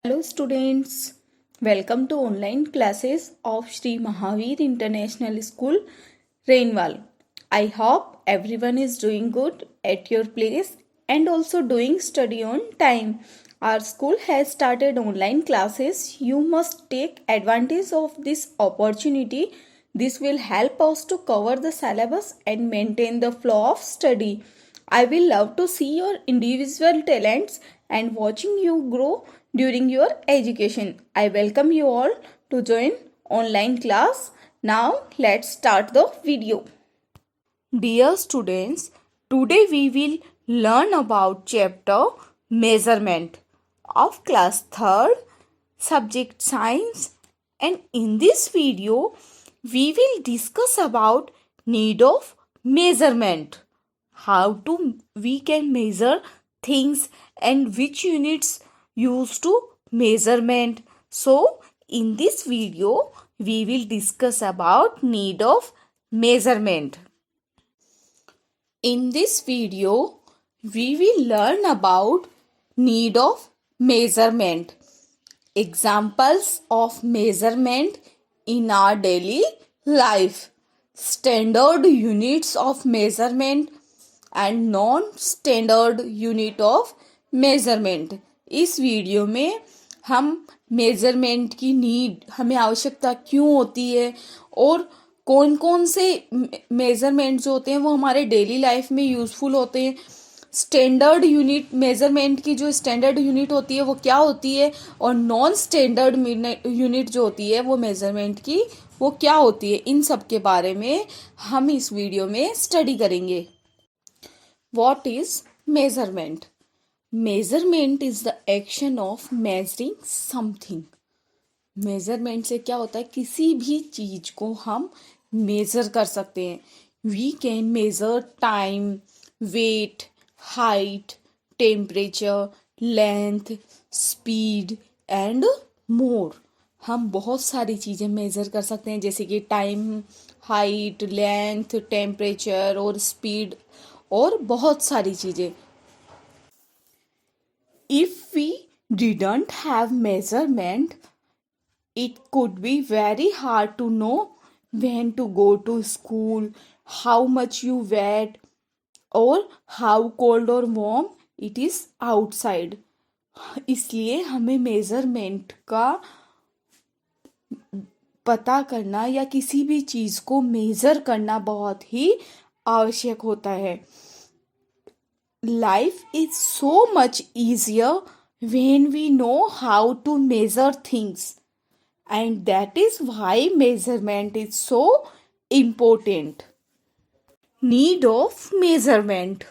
Hello students, welcome to online classes of Sri Mahavir International School, Rainwal. I hope everyone is doing good at your place and also doing study on time. Our school has started online classes. You must take advantage of this opportunity. This will help us to cover the syllabus and maintain the flow of study. I will love to see your individual talents and watching you grow during your education. I welcome you all to join online class. Now let's start the video. Dear students, today we will learn about chapter measurement of class 3rd subject science, and in this video we will discuss about need of measurement, how to we can measure things and which units used to measurement. So in this video we will discuss about need of measurement. In this video we will learn about need of measurement, examples of measurement in our daily life, standard units of measurement and non standard unit of measurement. इस video में हम measurement की need, हमें आवश्यकता क्यों होती है और कौन कौन से मेज़रमेंट जो होते हैं वो हमारे डेली लाइफ में यूज़फुल होते हैं, स्टैंडर्ड यूनिट मेज़रमेंट की जो स्टैंडर्ड यूनिट होती है वो क्या होती है और नॉन स्टैंडर्ड यूनिट जो होती है वो मेज़रमेंट की वो क्या होती है, इन सब के बारे में हम इस वीडियो में स्टडी करेंगे। What is measurement? Measurement is the action of measuring something. Measurement से क्या होता है, किसी भी चीज को हम मेजर कर सकते हैं। We can measure time, weight, height, temperature, length, speed and more. हम बहुत सारी चीज़ें मेज़र कर सकते हैं, जैसे कि टाइम, हाइट, लेंथ, टेम्परेचर और स्पीड और बहुत सारी चीज़ें। If we didn't have measurement it could be very hard to know when to go to school, how much you weigh or how cold or warm it is outside. इसलिए हमें measurement का पता करना या किसी भी चीज़ को मेज़र करना बहुत ही आवश्यक होता है। Life is so much easier when we know how to measure things, and that is why measurement is so important. Need of measurement.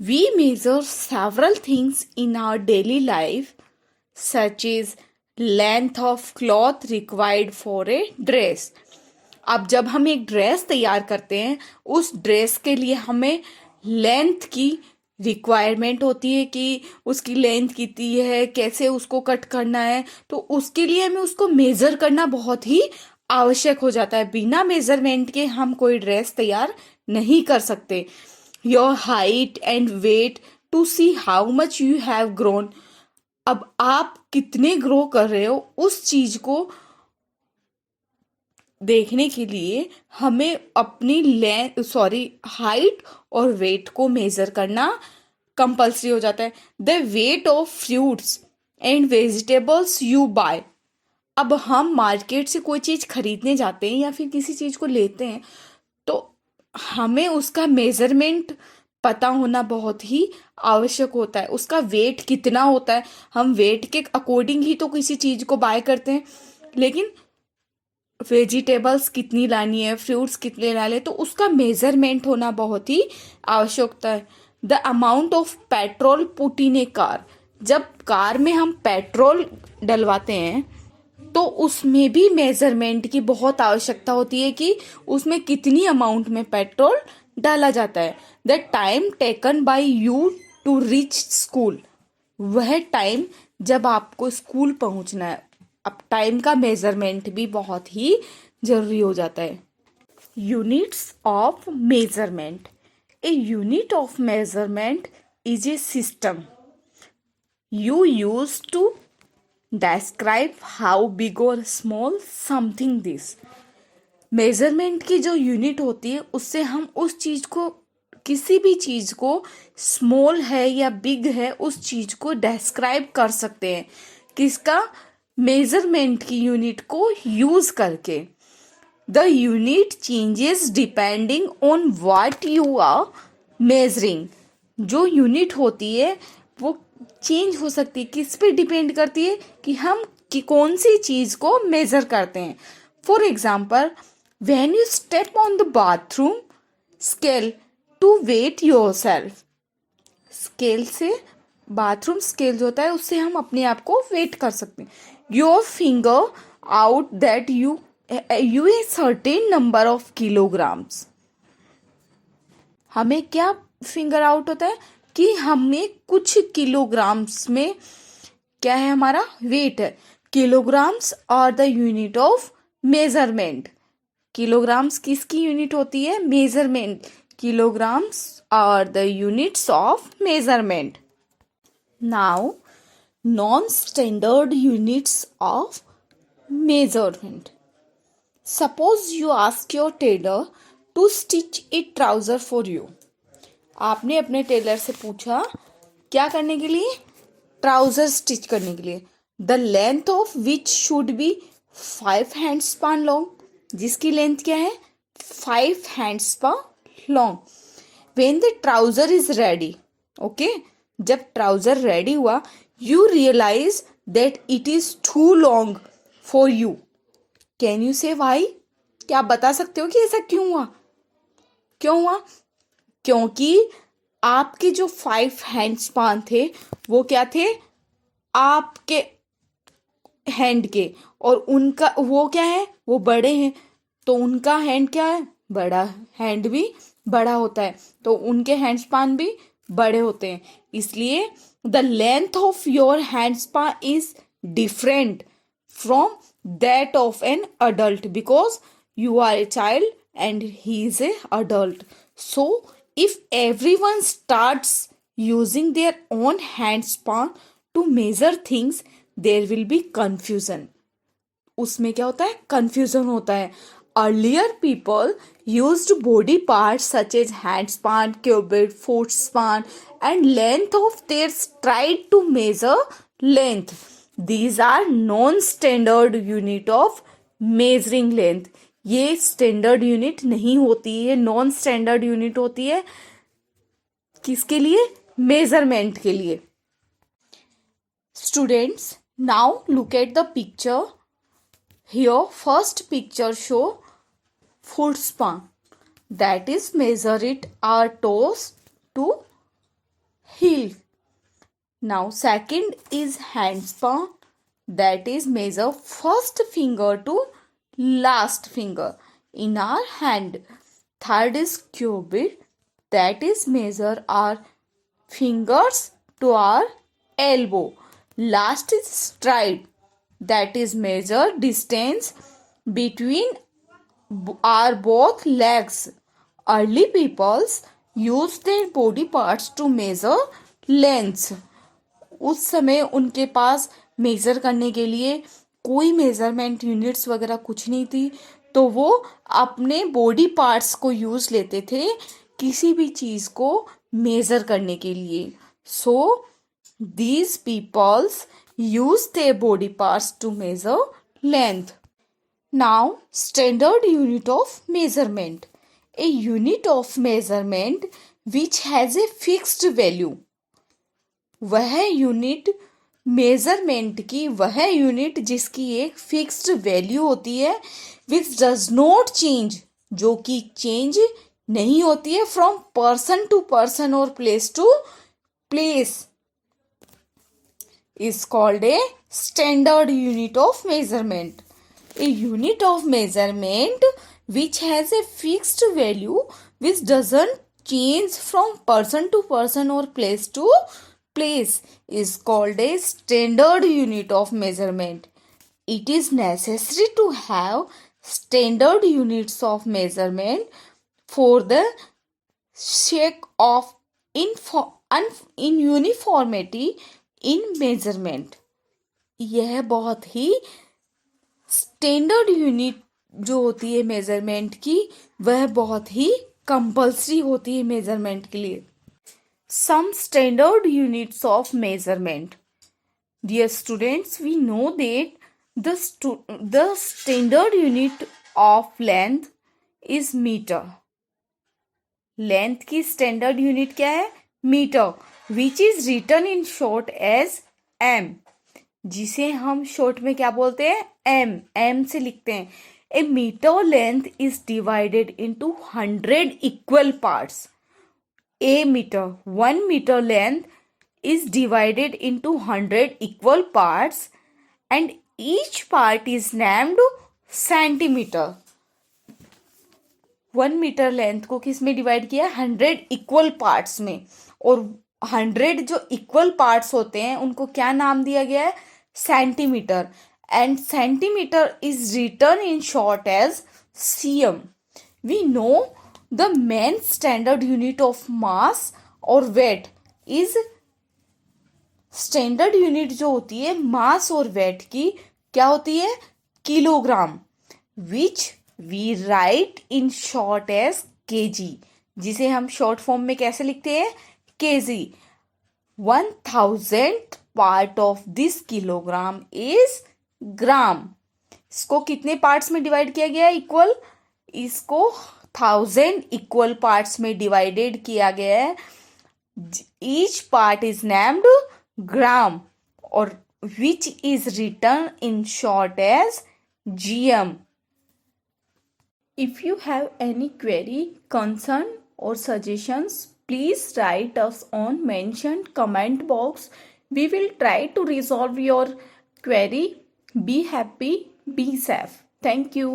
We measure several things in our daily life, such as length of cloth required for a dress. अब जब हम एक dress तैयार करते हैं, उस dress के लिए हमें लेंथ की रिक्वायरमेंट होती है कि उसकी लेंथ कितनी है, कैसे उसको कट करना है, तो उसके लिए हमें उसको मेज़र करना बहुत ही आवश्यक हो जाता है। बिना मेज़रमेंट के हम कोई ड्रेस तैयार नहीं कर सकते। Your height and weight to see how much you have grown. अब आप कितने ग्रो कर रहे हो उस चीज़ को देखने के लिए हमें अपनी हाइट और वेट को मेज़र करना कंपल्सरी हो जाता है। The weight of fruits and vegetables you buy. अब हम मार्केट से कोई चीज़ खरीदने जाते हैं या फिर किसी चीज़ को लेते हैं तो हमें उसका मेज़रमेंट पता होना बहुत ही आवश्यक होता है। उसका वेट कितना होता है, हम वेट के अकॉर्डिंग ही तो किसी चीज़ को बाय करते हैं, लेकिन वेजिटेबल्स कितनी लानी है, फ्रूट्स कितने लाने, तो उसका मेज़रमेंट होना बहुत ही आवश्यक होता है। The amount of petrol put in A car. जब कार में हम पेट्रोल डलवाते हैं तो उसमें भी मेज़रमेंट की बहुत आवश्यकता होती है कि उसमें कितनी अमाउंट में पेट्रोल डाला जाता है। The time taken by you to reach school. वह टाइम जब आपको स्कूल पहुंचना है, अब टाइम का मेज़रमेंट भी बहुत ही ज़रूरी हो जाता है। Units of measurement. A unit of measurement is a system you use to describe how big or small something this. Measurement की जो यूनिट होती है उससे हम उस चीज को, किसी भी चीज को स्मॉल है या बिग है उस चीज को डिस्क्राइब कर सकते हैं, किसका, मेजरमेंट की यूनिट को यूज करके. The unit changes depending on what you are measuring. जो यूनिट होती है वो चेंज हो सकती है, किस पे डिपेंड करती है कि हम कौन सी चीज को मेजर करते हैं. For example, when you step on the bathroom scale to weigh yourself. Scale से, बाथरूम स्केल जो होता है उससे हम अपने आप को वेट कर सकते हैं. Your finger out that U a certain number of kilograms. हमें क्या फिंगर आउट होता है कि हमें कुछ किलोग्राम्स में क्या है, हमारा वेट है. Kilograms are the unit of measurement. Kilograms किसकी यूनिट होती है, measurement. Kilograms are the units of measurement. Now non standard units of measurement. Suppose you ask your tailor to stitch a trouser for you. आपने अपने Taylor से पूछा क्या करने के लिए, ट्राउजर स्टिच करने के लिए. The length of which should be 5 handspan long. जिसकी लेंथ क्या है, 5 handspan long. When the trouser is ready, okay, जब ट्राउजर रेडी हुआ, you realize that it is too long for you. Can you say why. क्या आप बता सकते हो कि ऐसा क्यों हुआ, क्यों हुआ? क्योंकि आपके जो 5 हैंडस्पान थे वो क्या थे, आपके हैंड के, और उनका वो क्या है, वो बड़े हैं, तो उनका हैंड क्या है, बड़ा. हैंड भी बड़ा होता है तो उनके हैंडस्पान भी बड़े होते हैं. इसलिए the length of your handspan is different from that of an adult because you are a child and he is a adult. So if everyone starts using their own handspan to measure things, there will be confusion. उसमें क्या होता है, confusion होता है. Earlier people used body parts such as handspan, cubit, footspan and length of their stride to measure length. These are non-standard unit of measuring length. ये standard unit नहीं होती है, नॉन स्टैंडर्ड यूनिट होती है. किसके लिए, मेजरमेंट के लिए. Students, now look at the picture. Here first picture show foot span, that is measure it our toes to heel. Now second is hand span, that is measure first finger to last finger in our hand. Third is cubit, that is measure our fingers to our elbow. Last is stride, that is measure distance between our both legs. Early peoples used their body parts to measure lengths. उस समय उनके पास major करने के लिए कोई measurement units वगैरह कुछ नहीं थी, तो वो अपने बॉडी पार्ट्स को यूज लेते थे किसी भी चीज को मेजर करने के लिए. So these peoples use their body parts to measure length. Now standard unit of measurement. A unit of measurement which has a fixed value. वह यूनिट, मेजरमेंट की वह यूनिट जिसकी एक फिक्स्ड वैल्यू होती है, विच डज नॉट चेंज, जो कि change नहीं होती है, फ्रॉम पर्सन टू पर्सन और place to place, is called a standard unit of measurement. A unit of measurement which has a fixed value which doesn't change from person to person और place to place is called a standard unit of measurement. It is necessary to have standard units of measurement for the sake of in uniformity in measurement. यह बहुत ही standard unit जो होती है measurement की, वह बहुत ही compulsory होती है मेजरमेंट के लिए. Some standard units of measurement. Dear students, we know that the standard unit of length is meter. Length की स्टैंडर्ड यूनिट क्या है? Metre. Which is written in short as M, जिसे हम शॉर्ट में क्या बोलते हैं? एम. एम से लिखते हैं. A meter length is divided into 100 equal parts. A meter, 1 meter length is divided into 100 equal parts and each part is named centimeter. 1 metre length को किस में डिवाइड किया? 100 इक्वल पार्ट्स में. और 100 जो इक्वल पार्ट्स होते हैं उनको क्या नाम दिया गया है? Centimetre. And centimetre is written in short as cm. We know the main standard unit of mass और weight is स्टैंडर्ड यूनिट जो होती है मास और वेट की, क्या होती है? Kilogram. Which we write in short as KG, जिसे हम शॉर्ट फॉर्म में कैसे लिखते हैं? KG. 1000 part of this kilogram is gram. इसको कितने पार्ट्स में डिवाइड किया गया है? इक्वल. इसको 1000 इक्वल पार्ट्स में डिवाइडेड किया गया है. Each part is named gram और which is written in short as GM. If you have any query, concern और suggestions, please write us on mentioned comment box. We will try to resolve your query. Be happy, be safe. Thank you.